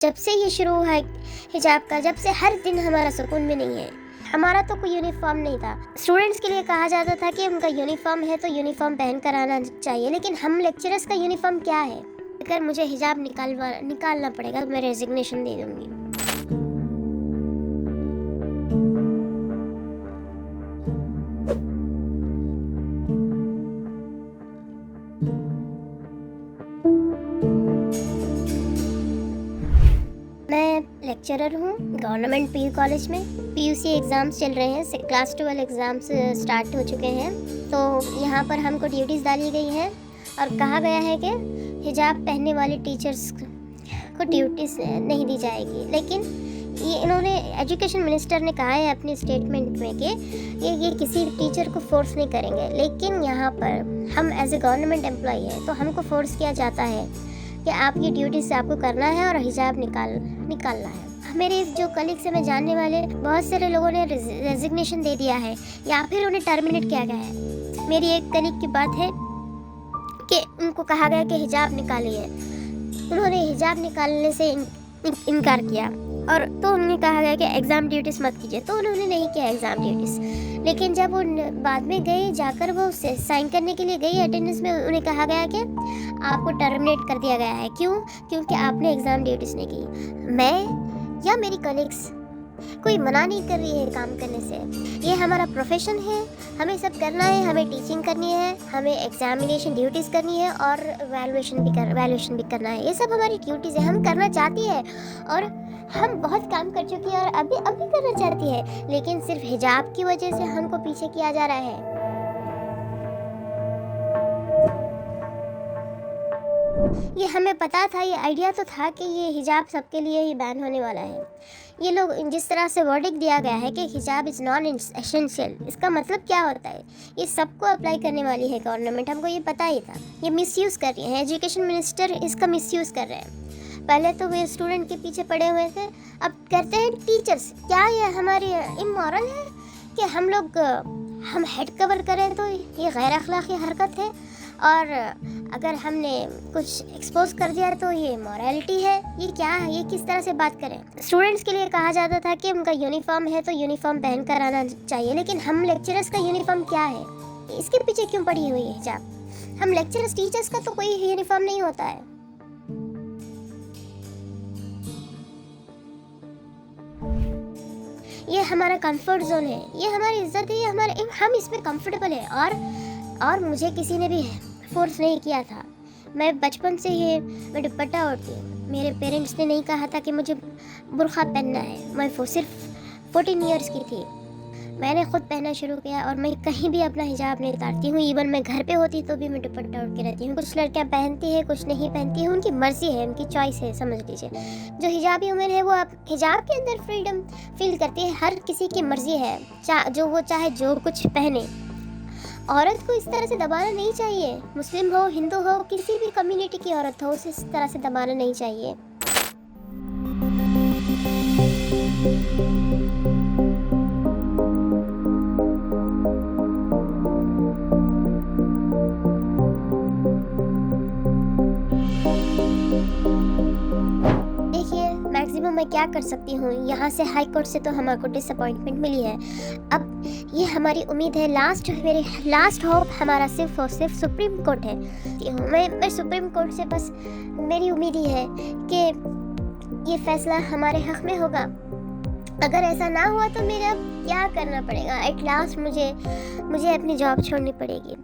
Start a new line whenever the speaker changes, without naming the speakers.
जब से ये शुरू हुआ है हिजाब का, जब से हर दिन हमारा सुकून में नहीं है। हमारा तो कोई यूनिफॉर्म नहीं था। स्टूडेंट्स के लिए कहा जाता था कि उनका यूनिफॉर्म है तो यूनिफॉर्म पहन कर आना चाहिए, लेकिन हम लेक्चरर्स का यूनिफॉर्म क्या है? अगर मुझे हिजाब निकालना पड़ेगा तो मैं रेजिग्नेशन दे दूँगी। मैं लेक्चरर हूँ गवर्नमेंट पीयू कॉलेज में। पीयूसी एग्ज़ाम्स चल रहे हैं, क्लास 12 एग्ज़ाम्स स्टार्ट हो चुके हैं। तो यहाँ पर हमको ड्यूटीज़ डाली गई हैं और कहा गया है कि हिजाब पहनने वाले टीचर्स को ड्यूटीज़ नहीं दी जाएगी। लेकिन ये इन्होंने एजुकेशन मिनिस्टर ने कहा है अपने स्टेटमेंट में कि ये किसी टीचर को फोर्स नहीं करेंगे। लेकिन यहाँ पर हम एज ए गवर्नमेंट एम्प्लॉई है तो हमको फोर्स किया जाता है कि आपकी ड्यूटी से आपको करना है और हिजाब निकालना है। मेरे जो कलीग से मैं जानने वाले बहुत सारे लोगों ने रेजिग्नेशन दे दिया है या फिर उन्हें टर्मिनेट किया गया है। मेरी एक कलीग की बात है कि उनको कहा गया कि हिजाब निकालिए, उन्होंने हिजाब निकालने से इनकार किया और तो उन्हें कहा गया कि एग्ज़ाम ड्यूटीज़ मत कीजिए, तो उन्होंने नहीं किया एग्ज़ाम ड्यूटीज़। लेकिन जब वो बाद में गए, जाकर वो साइन करने के लिए गई अटेंडेंस में, उन्हें कहा गया कि आपको टर्मिनेट कर दिया गया है। क्यों? क्योंकि आपने एग्ज़ाम ड्यूटीज़ नहीं की। मैं या मेरी कलीग्स कोई मना नहीं कर रही है काम करने से। ये हमारा प्रोफेशन है, हमें सब करना है, हमें टीचिंग करनी है, हमें एग्जामिनेशन ड्यूटीज़ करनी है और वैल्यूएशन भी करना है। ये सब हमारी ड्यूटीज़ है, हम करना चाहती है और हम बहुत काम कर चुकी है और अभी करना चाहती है, लेकिन सिर्फ हिजाब की वजह से हमको पीछे किया जा रहा है। ये हमें पता था, ये आइडिया तो था कि ये हिजाब सबके लिए ही बैन होने वाला है। ये लोग जिस तरह से वर्डिक दिया गया है कि हिजाब इज़ नॉन एसेंशियल, इसका मतलब क्या होता है? ये सबको अप्लाई करने वाली है गवर्नमेंट, हमको ये पता ही था। ये मिसयूज़ कर रही है, एजुकेशन मिनिस्टर इसका मिसयूज़ कर रहे हैं। पहले तो वे स्टूडेंट के पीछे पड़े हुए थे, अब करते हैं टीचर्स। क्या ये हमारी इमोरल है कि हम हेड कवर करें तो ये गैर अखलाकी हरकत है, और अगर हमने कुछ एक्सपोज कर दिया तो ये मॉरलिटी है? ये क्या है? ये किस तरह से बात करें? स्टूडेंट्स के लिए कहा जाता था कि उनका यूनिफॉर्म है तो यूनिफॉर्म पहन कर आना चाहिए, लेकिन हम लेक्चरर्स का यूनिफॉर्म क्या है? इसके पीछे क्यों पड़ी हुई है हिजाब? हम लेक्चरर्स टीचर्स का तो कोई यूनिफॉर्म नहीं होता है। ये हमारा कंफर्ट जोन है, ये हमारी इज्जत है, ये हम इसमें कंफर्टेबल है। और मुझे किसी ने भी फोर्स नहीं किया था। मैं बचपन से ही मैं दुपट्टा ओढ़ती हूँ। मेरे पेरेंट्स ने नहीं कहा था कि मुझे बुर्का पहनना है। मैं सिर्फ 14 ईयर्स की थी, मैंने खुद पहनना शुरू किया और मैं कहीं भी अपना हिजाब नहीं उतारती हूँ। इवन मैं घर पे होती तो भी मैं दुपट्टा ओढ़ के रहती हूँ। कुछ लड़कियाँ पहनती है, कुछ नहीं पहनती है, उनकी मर्जी है, उनकी चॉइस है, समझ लीजिए। जो हिजाबी वुमेन है वो अब हिजाब के अंदर फ्रीडम फील करती है, हर किसी की मर्जी है जो वो चाहे जो कुछ पहने। औरत को इस तरह से दबाना नहीं चाहिए। मुस्लिम हो, हिंदू हो, किसी भी कम्युनिटी की औरत हो, उसे इस तरह से दबाना नहीं चाहिए। देखिए, मैक्सिमम मैं क्या कर सकती हूँ? यहाँ से हाई कोर्ट से तो हमको डिसअपॉइंटमेंट मिली है। अब ये हमारी उम्मीद है, लास्ट होप हमारा सिर्फ और सिर्फ सुप्रीम कोर्ट है। मैं सुप्रीम कोर्ट से बस मेरी उम्मीद ही है कि ये फैसला हमारे हक में होगा। अगर ऐसा ना हुआ तो मेरा क्या करना पड़ेगा? एट लास्ट मुझे अपनी जॉब छोड़नी पड़ेगी।